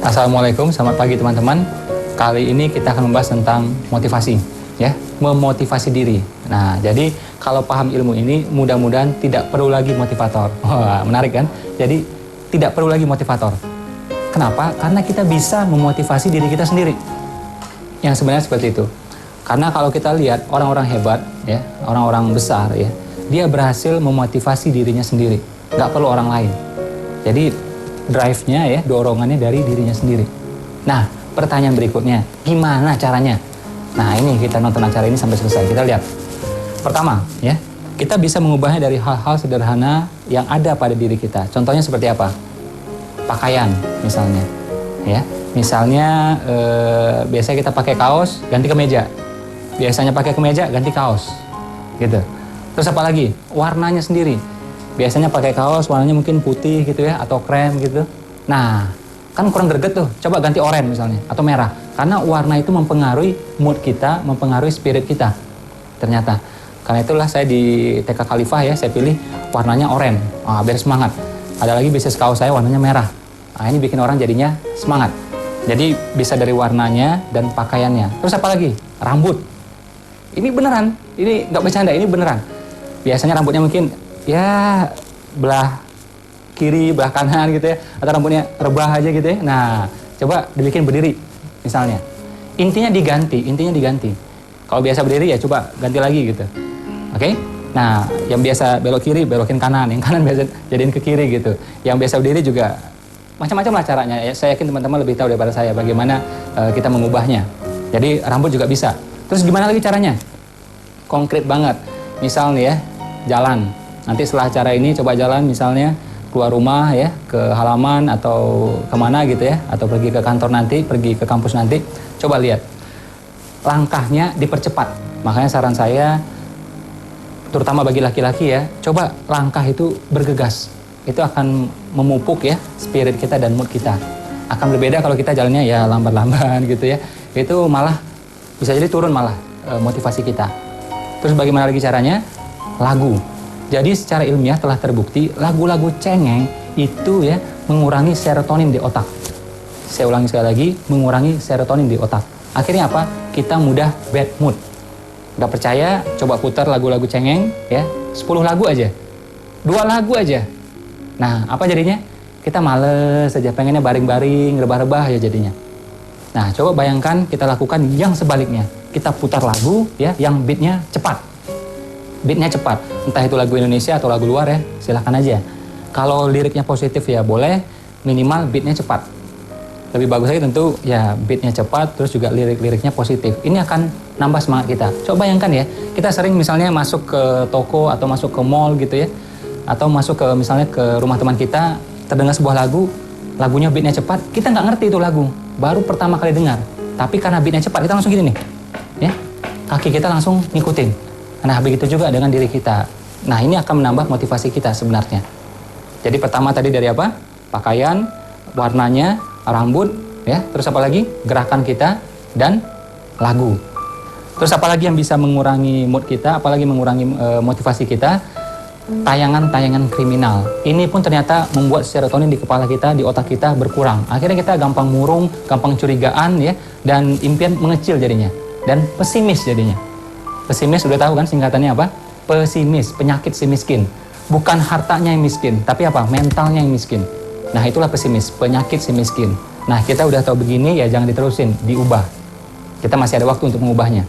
Assalamualaikum, selamat pagi teman-teman. Kali ini kita akan membahas tentang motivasi, ya, memotivasi diri. Nah, jadi kalau paham ilmu ini, mudah-mudahan tidak perlu lagi motivator. Wah, menarik kan? Jadi tidak perlu lagi motivator. Kenapa? Karena kita bisa memotivasi diri kita sendiri. Yang sebenarnya seperti itu. Karena kalau kita lihat orang-orang hebat, ya, orang-orang besar, ya, dia berhasil memotivasi dirinya sendiri. Nggak perlu orang lain. Jadi drive-nya, ya, dorongannya dari dirinya sendiri. Nah, pertanyaan berikutnya, gimana caranya? Nah, ini kita nonton acara ini sampai selesai. Kita lihat. Pertama, ya, kita bisa mengubahnya dari hal-hal sederhana yang ada pada diri kita. Contohnya seperti apa? Pakaian, misalnya. Ya, misalnya biasanya kita pakai kaos, ganti kemeja. Biasanya pakai kemeja, ganti kaos. Gitu. Terus apa lagi? Warnanya sendiri. Biasanya pakai kaos warnanya mungkin putih gitu ya, atau krem gitu. Nah, kan kurang greget tuh. Coba ganti oranye misalnya, atau merah. Karena warna itu mempengaruhi mood kita, mempengaruhi spirit kita. Ternyata. Karena itulah saya di TK Khalifah, ya, saya pilih warnanya oranye. Biar semangat. Ada lagi bisnis kaos saya warnanya merah. Nah, ini bikin orang jadinya semangat. Jadi bisa dari warnanya dan pakaiannya. Terus apa lagi? Rambut. Ini beneran. Ini nggak bercanda, ini beneran. Biasanya rambutnya mungkin ya belah kiri, belah kanan gitu ya, atau rambutnya rebah aja gitu ya. Nah, coba dibikin berdiri misalnya. Intinya diganti. Kalau biasa berdiri ya coba ganti lagi gitu. Oke? Nah, yang biasa belok kiri, belokin kanan, yang kanan biasa jadiin ke kiri gitu. Yang biasa berdiri juga macam-macam lah caranya. Ya, saya yakin teman-teman lebih tahu daripada saya bagaimana kita mengubahnya. Jadi rambut juga bisa. Terus gimana lagi caranya? Konkret banget. Misal nih ya, jalan. Nanti setelah acara ini coba jalan misalnya keluar rumah ya, ke halaman atau kemana gitu ya, atau pergi ke kantor nanti, pergi ke kampus nanti, coba lihat. Langkahnya dipercepat. Makanya saran saya, terutama bagi laki-laki ya, coba langkah itu bergegas. Itu akan memupuk ya spirit kita dan mood kita. Akan berbeda kalau kita jalannya ya lambat-lambat gitu ya. Itu malah bisa jadi turun malah motivasi kita. Terus bagaimana lagi caranya? Lagu. Jadi secara ilmiah telah terbukti lagu-lagu cengeng itu ya mengurangi serotonin di otak. Saya ulangi sekali lagi, mengurangi serotonin di otak. Akhirnya apa? Kita mudah bad mood. Gak percaya? Coba putar lagu-lagu cengeng ya, 10 lagu aja, 2 lagu aja. Nah, apa jadinya? Kita males saja, pengennya baring-baring, rebah-rebah ya jadinya. Nah, coba bayangkan kita lakukan yang sebaliknya. Kita putar lagu ya yang beatnya cepat. Beatnya cepat, entah itu lagu Indonesia atau lagu luar ya, silahkan aja. Kalau liriknya positif ya boleh, minimal beatnya cepat. Lebih bagus lagi tentu ya beatnya cepat, terus juga lirik-liriknya positif. Ini akan nambah semangat kita. Coba bayangkan ya, kita sering misalnya masuk ke toko atau masuk ke mall gitu ya, atau masuk ke misalnya ke rumah teman kita, terdengar sebuah lagu, lagunya beatnya cepat, kita nggak ngerti itu lagu, baru pertama kali dengar. Tapi karena beatnya cepat, kita langsung gini nih, ya, kaki kita langsung ngikutin. Nah, begitu juga dengan diri kita. Nah, ini akan menambah motivasi kita sebenarnya. Jadi pertama tadi dari apa? Pakaian, warnanya, rambut, ya. Terus apa lagi? Gerakan kita dan lagu. Terus apa lagi yang bisa mengurangi mood kita, apalagi mengurangi motivasi kita? Tayangan-tayangan kriminal. Ini pun ternyata membuat serotonin di kepala kita, di otak kita berkurang. Akhirnya kita gampang murung, gampang curigaan ya, dan impian mengecil jadinya. Dan pesimis jadinya. Pesimis udah tahu kan singkatannya apa? Pesimis, penyakit si miskin. Bukan hartanya yang miskin, tapi apa? Mentalnya yang miskin. Nah, itulah pesimis, penyakit si miskin. Nah, kita udah tahu begini ya jangan diterusin, diubah. Kita masih ada waktu untuk mengubahnya.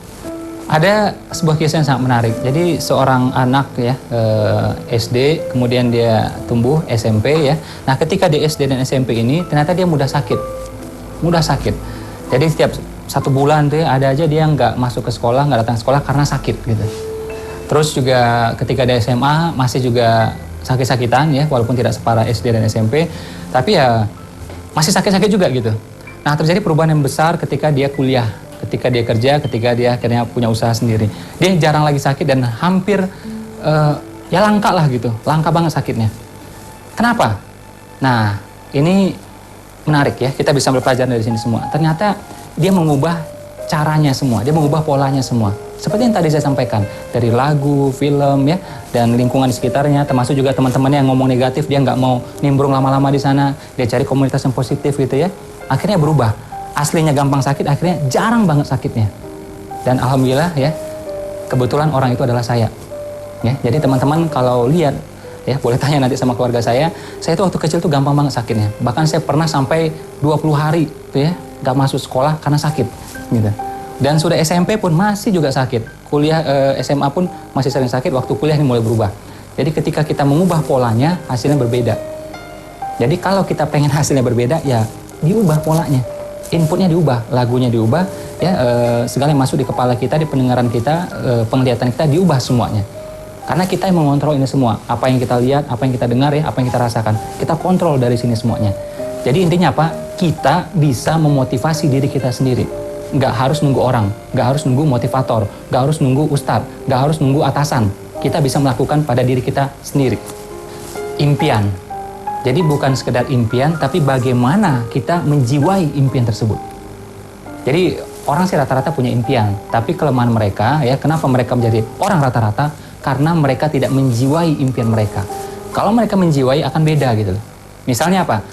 Ada sebuah kisah yang sangat menarik. Jadi seorang anak ya SD, kemudian dia tumbuh SMP ya. Nah, ketika di SD dan SMP ini ternyata dia mudah sakit. Jadi setiap 1 bulan tuh ya, ada aja dia nggak masuk ke sekolah, nggak datang ke sekolah karena sakit gitu. Terus juga ketika di SMA masih juga sakit-sakitan ya, walaupun tidak separah SD dan SMP, tapi ya masih sakit-sakit juga gitu. Nah, terjadi perubahan yang besar ketika dia kuliah, ketika dia kerja, ketika dia akhirnya punya usaha sendiri. Dia jarang lagi sakit dan hampir ya langka lah gitu, langka banget sakitnya. Kenapa? Nah, ini menarik ya, kita bisa belajar dari sini semua. Ternyata dia mengubah caranya semua, dia mengubah polanya semua. Seperti yang tadi saya sampaikan, dari lagu, film ya, dan lingkungan di sekitarnya, termasuk juga teman-temannya yang ngomong negatif, dia nggak mau nimbrung lama-lama di sana, dia cari komunitas yang positif gitu ya. akhirnya berubah. Aslinya gampang sakit, akhirnya jarang banget sakitnya. Dan alhamdulillah ya, kebetulan orang itu adalah saya. Ya, jadi teman-teman kalau lihat, ya boleh tanya nanti sama keluarga saya itu waktu kecil tuh gampang banget sakitnya. Bahkan saya pernah sampai 20 hari tuh ya, gak masuk sekolah karena sakit. Gitu. Dan sudah SMP pun masih juga sakit. Kuliah SMA pun masih sering sakit, waktu kuliah ini mulai berubah. Jadi ketika kita mengubah polanya, hasilnya berbeda. Jadi kalau kita pengen hasilnya berbeda, ya diubah polanya. Inputnya diubah, lagunya diubah, ya segala yang masuk di kepala kita, di pendengaran kita, penglihatan kita diubah semuanya. Karena kita yang mengontrol ini semua, apa yang kita lihat, apa yang kita dengar ya, apa yang kita rasakan, kita kontrol dari sini semuanya. Jadi intinya apa? Kita bisa memotivasi diri kita sendiri. Nggak harus nunggu orang, nggak harus nunggu motivator, nggak harus nunggu ustadz, nggak harus nunggu atasan. Kita bisa melakukan pada diri kita sendiri. Impian. Jadi bukan sekedar impian, tapi bagaimana kita menjiwai impian tersebut. Jadi orang sih rata-rata punya impian, tapi kelemahan mereka ya, kenapa mereka menjadi orang rata-rata? Karena mereka tidak menjiwai impian mereka. Kalau mereka menjiwai akan beda gitu loh. Misalnya apa?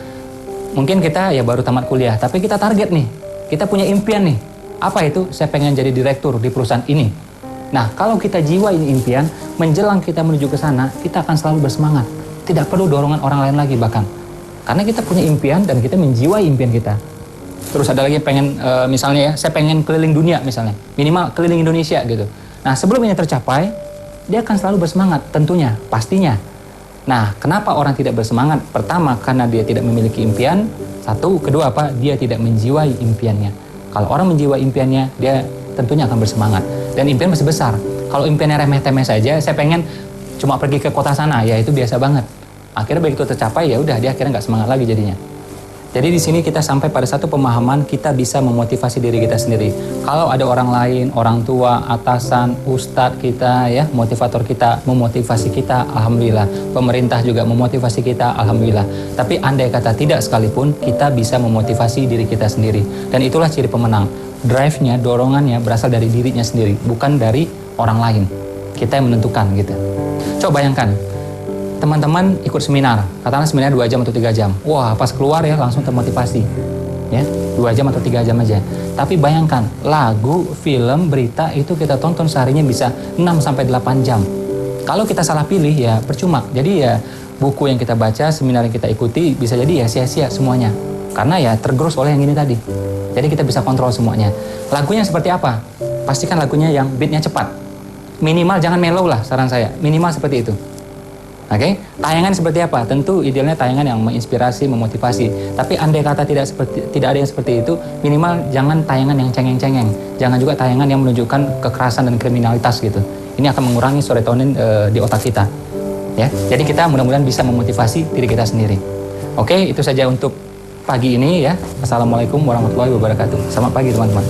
Mungkin kita ya baru tamat kuliah, tapi kita target nih, kita punya impian nih. Apa itu? Saya pengen jadi direktur di perusahaan ini. Nah, kalau kita jiwai ini impian, menjelang kita menuju ke sana, kita akan selalu bersemangat. Tidak perlu dorongan orang lain lagi bahkan. Karena kita punya impian dan kita menjiwai impian kita. Terus ada lagi pengen, misalnya ya, saya pengen keliling dunia misalnya. Minimal keliling Indonesia gitu. Nah, sebelum ini tercapai, dia akan selalu bersemangat tentunya, pastinya. Nah, kenapa orang tidak bersemangat? Pertama, karena dia tidak memiliki impian. Satu, kedua apa? Dia tidak menjiwai impiannya. Kalau orang menjiwai impiannya, dia tentunya akan bersemangat. Dan impian masih besar. Kalau impiannya remeh-temeh saja, saya pengen cuma pergi ke kota sana, ya itu biasa banget. Akhirnya begitu tercapai, ya udah dia akhirnya nggak semangat lagi jadinya. Jadi di sini kita sampai pada satu pemahaman, kita bisa memotivasi diri kita sendiri. Kalau ada orang lain, orang tua, atasan, ustadz kita, ya motivator kita, memotivasi kita, alhamdulillah. Pemerintah juga memotivasi kita, alhamdulillah. Tapi andai kata tidak sekalipun, kita bisa memotivasi diri kita sendiri. Dan itulah ciri pemenang. Drive-nya, dorongannya berasal dari dirinya sendiri, bukan dari orang lain. Kita yang menentukan gitu. Coba bayangkan, teman-teman ikut seminar, katakanlah seminar 2 jam atau 3 jam. Wah, pas keluar ya langsung termotivasi. Ya, 2 jam atau 3 jam aja. Tapi bayangkan, lagu, film, berita itu kita tonton seharinya bisa 6 sampai 8 jam. Kalau kita salah pilih ya percuma. Jadi ya buku yang kita baca, seminar yang kita ikuti bisa jadi ya sia-sia semuanya. Karena ya tergerus oleh yang ini tadi. Jadi kita bisa kontrol semuanya. Lagunya seperti apa? Pastikan lagunya yang beatnya cepat. Minimal jangan mellow lah saran saya. Minimal seperti itu. Oke, tayangan seperti apa? Tentu idealnya tayangan yang menginspirasi, memotivasi. Tapi andai kata tidak ada yang seperti itu, minimal jangan tayangan yang cengeng-cengeng. Jangan juga tayangan yang menunjukkan kekerasan dan kriminalitas gitu. Ini akan mengurangi serotonin di otak kita. Ya, jadi kita mudah-mudahan bisa memotivasi diri kita sendiri. Oke, itu saja untuk pagi ini ya. Assalamualaikum warahmatullahi wabarakatuh. Selamat pagi teman-teman.